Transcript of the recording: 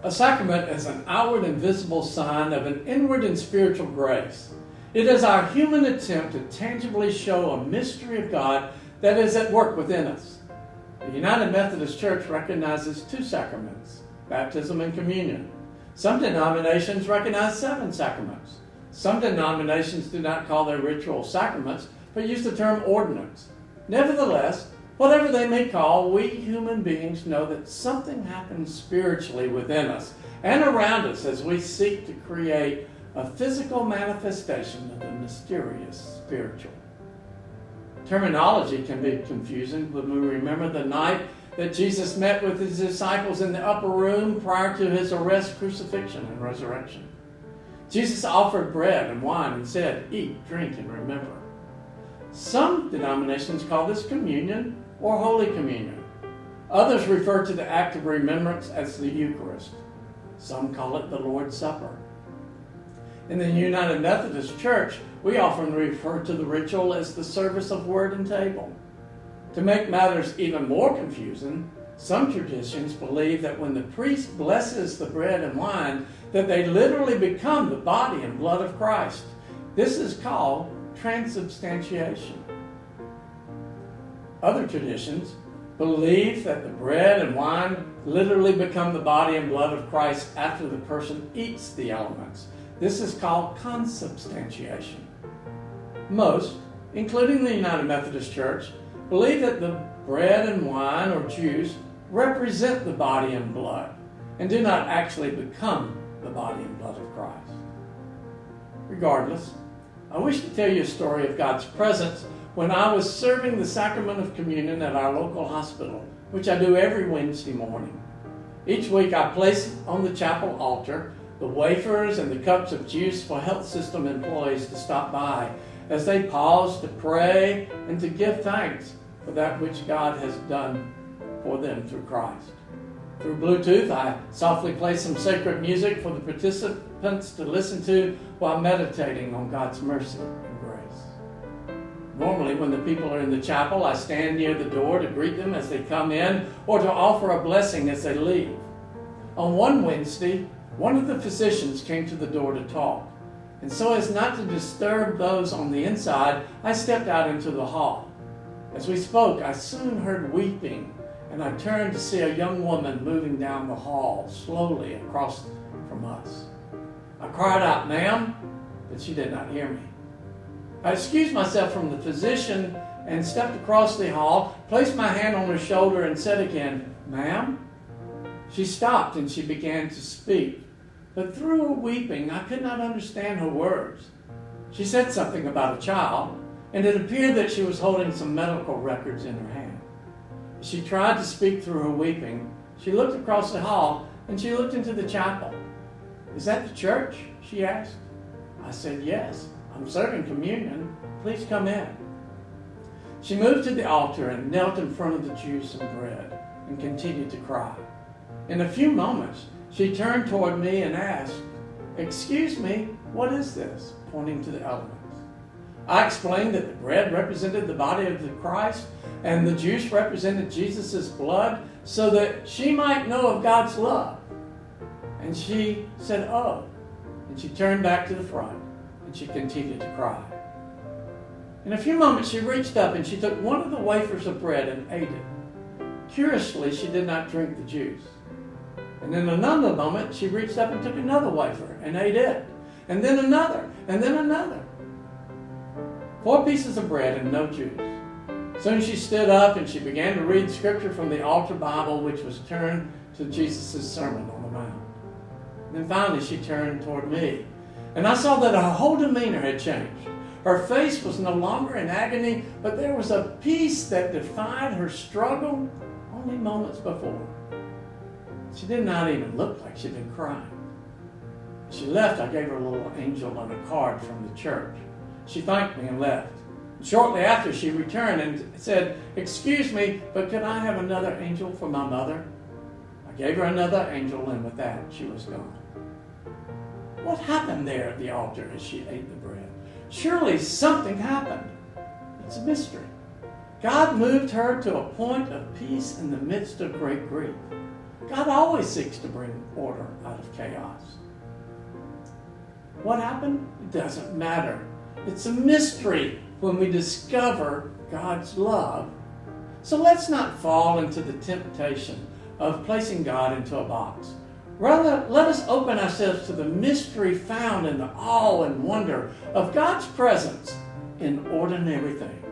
A sacrament is an outward and visible sign of an inward and spiritual grace. It is our human attempt to tangibly show a mystery of God that is at work within us. The United Methodist Church recognizes 2 sacraments, baptism and communion. Some denominations recognize 7 sacraments. Some denominations do not call their ritual sacraments, but use the term ordinance. Nevertheless, whatever they may call, we human beings know that something happens spiritually within us and around us as we seek to create a physical manifestation of the mysterious spiritual. Terminology can be confusing when we remember the night that Jesus met with his disciples in the upper room prior to his arrest, crucifixion, and resurrection. Jesus offered bread and wine and said, "Eat, drink, and remember." Some denominations call this communion or Holy Communion. Others refer to the act of remembrance as the Eucharist. Some call it the Lord's Supper. In the United Methodist Church, we often refer to the ritual as the service of word and table. To make matters even more confusing, some traditions believe that when the priest blesses the bread and wine, that they literally become the body and blood of Christ. This is called transubstantiation. Other traditions believe that the bread and wine literally become the body and blood of Christ after the person eats the elements. This is called consubstantiation. Most, including the United Methodist Church, believe that the bread and wine or juice represent the body and blood and do not actually become the body and blood of Christ. Regardless, I wish to tell you a story of God's presence when I was serving the sacrament of communion at our local hospital, which I do every Wednesday morning. Each week I place on the chapel altar the wafers and the cups of juice for health system employees to stop by as they pause to pray and to give thanks for that which God has done for them through Christ. Through Bluetooth, I softly play some sacred music for the participants to listen to while meditating on God's mercy and grace. Normally, when the people are in the chapel, I stand near the door to greet them as they come in or to offer a blessing as they leave. On one Wednesday, one of the physicians came to the door to talk, and so as not to disturb those on the inside, I stepped out into the hall. As we spoke, I soon heard weeping, and I turned to see a young woman moving down the hall slowly across from us. I cried out, "Ma'am," but she did not hear me. I excused myself from the physician and stepped across the hall, placed my hand on her shoulder and said again, "Ma'am?" She stopped and she began to speak, but through her weeping, I could not understand her words. She said something about a child, and it appeared that she was holding some medical records in her hand. As she tried to speak through her weeping, she looked across the hall and she looked into the chapel. "Is that the church?" she asked. I said, "Yes, I'm serving communion. Please come in." She moved to the altar and knelt in front of the juice and bread and continued to cry. In a few moments, she turned toward me and asked, "Excuse me, what is this?" pointing to the elements. I explained that the bread represented the body of the Christ and the juice represented Jesus' blood so that she might know of God's love. And she said, "Oh," and she turned back to the front and she continued to cry. In a few moments, she reached up and she took one of the wafers of bread and ate it. Curiously, she did not drink the juice. And in another moment, she reached up and took another wafer and ate it. And then another, and then another. 4 pieces of bread and no juice. Soon she stood up and she began to read scripture from the altar Bible, which was turned to Jesus' Sermon on the Mount. And then finally she turned toward me. And I saw that her whole demeanor had changed. Her face was no longer in agony, but there was a peace that defied her struggle only moments before. She did not even look like she'd been crying. As she left, I gave her a little angel and a card from the church. She thanked me and left. Shortly after, she returned and said, "Excuse me, but could I have another angel for my mother?" I gave her another angel, and with that, she was gone. What happened there at the altar as she ate the bread? Surely something happened. It's a mystery. God moved her to a point of peace in the midst of great grief. God always seeks to bring order out of chaos. What happened? It doesn't matter. It's a mystery when we discover God's love. So let's not fall into the temptation of placing God into a box. Rather, let us open ourselves to the mystery found in the awe and wonder of God's presence in ordinary things.